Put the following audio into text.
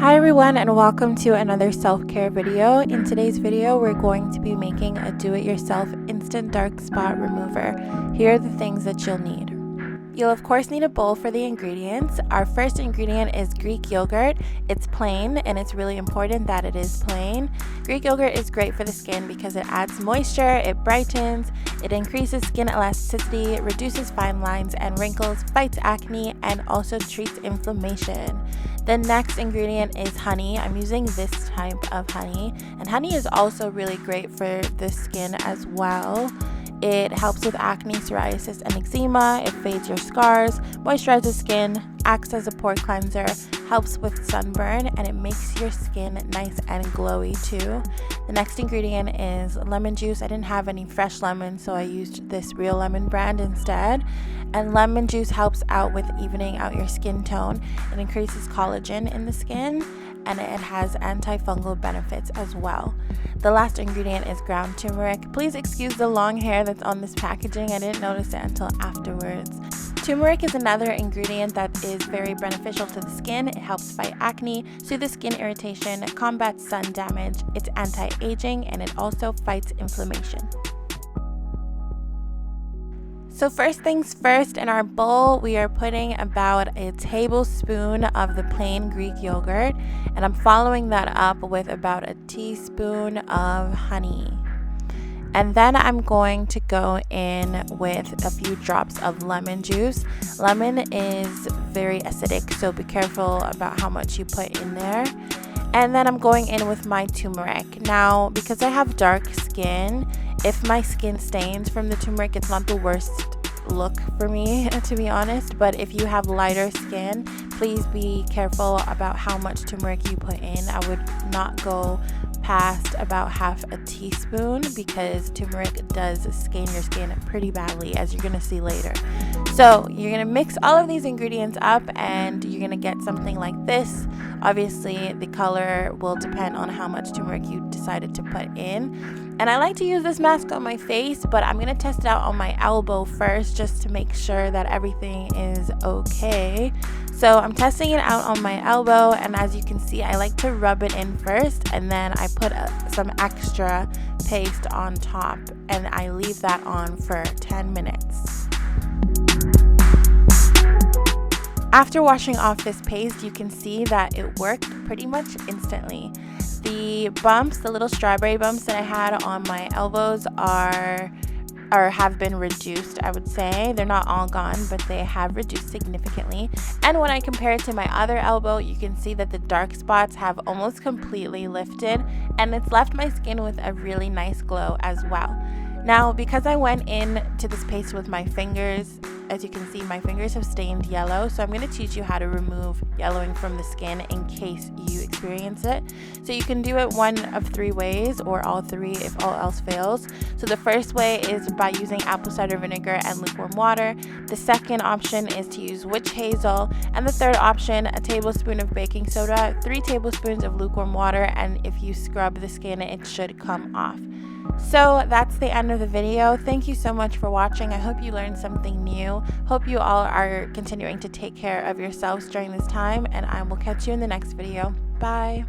Hi everyone, and welcome to another self-care video. In today's video, we're going to be making a do-it-yourself instant dark spot remover. Here are the things that you'll need. You'll of course need a bowl for the ingredients. Our first ingredient is Greek yogurt. It's plain, and it's really important that it is plain. Greek yogurt is great for the skin because it adds moisture, it brightens, it increases skin elasticity, reduces fine lines and wrinkles, fights acne, and also treats inflammation. The next ingredient is honey. I'm using this type of honey, and honey is also really great for the skin as well. It helps with acne, psoriasis, and eczema. It fades your scars, moisturizes skin, acts as a pore cleanser, helps with sunburn, and it makes your skin nice and glowy too. The next ingredient is lemon juice. I didn't have any fresh lemon, so I used this Real Lemon brand instead. And lemon juice helps out with evening out your skin tone. It increases collagen in the skin, and it has antifungal benefits as well. The last ingredient is ground turmeric. Please excuse the long hair that's on this packaging. I didn't notice it until afterwards. Turmeric is another ingredient that is very beneficial to the skin. It helps fight acne, soothes skin irritation, combats sun damage, it's anti-aging, and it also fights inflammation. So first things first, in our bowl we are putting about a tablespoon of the plain Greek yogurt, and I'm following that up with about a teaspoon of honey. And then I'm going to go in with a few drops of lemon juice. Lemon is very acidic, so be careful about how much you put in there. And then I'm going in with my turmeric. Now, because I have dark skin, if my skin stains from the turmeric, it's not the worst look for me, to be honest. But if you have lighter skin, please be careful about how much turmeric you put in. I would not go past about half a teaspoon because turmeric does stain your skin pretty badly, as you're gonna see later. So you're gonna mix all of these ingredients up and you're gonna get something like this. Obviously the color will depend on how much turmeric you decided to put in. And I like to use this mask on my face, but I'm gonna test it out on my elbow first just to make sure that everything is okay. So I'm testing it out on my elbow, and as you can see, I like to rub it in first, and then I put some extra paste on top, and I leave that on for 10 minutes. After washing off this paste, you can see that it worked pretty much instantly. The bumps, the little strawberry bumps that I had on my elbows have been reduced, I would say. They're not all gone, but they have reduced significantly. And when I compare it to my other elbow, you can see that the dark spots have almost completely lifted, and it's left my skin with a really nice glow as well. Now, because I went in to this paste with my fingers, as you can see, my fingers have stained yellow, so I'm going to teach you how to remove yellowing from the skin in case you experience it. So you can do it one of three ways, or all three if all else fails. So the first way is by using apple cider vinegar and lukewarm water. The second option is to use witch hazel, and the third option, a tablespoon of baking soda, 3 tablespoons of lukewarm water, and if you scrub the skin, it should come off. So that's the end of the video. Thank you so much for watching. I hope you learned something new. Hope you all are continuing to take care of yourselves during this time, and I will catch you in the next video. Bye.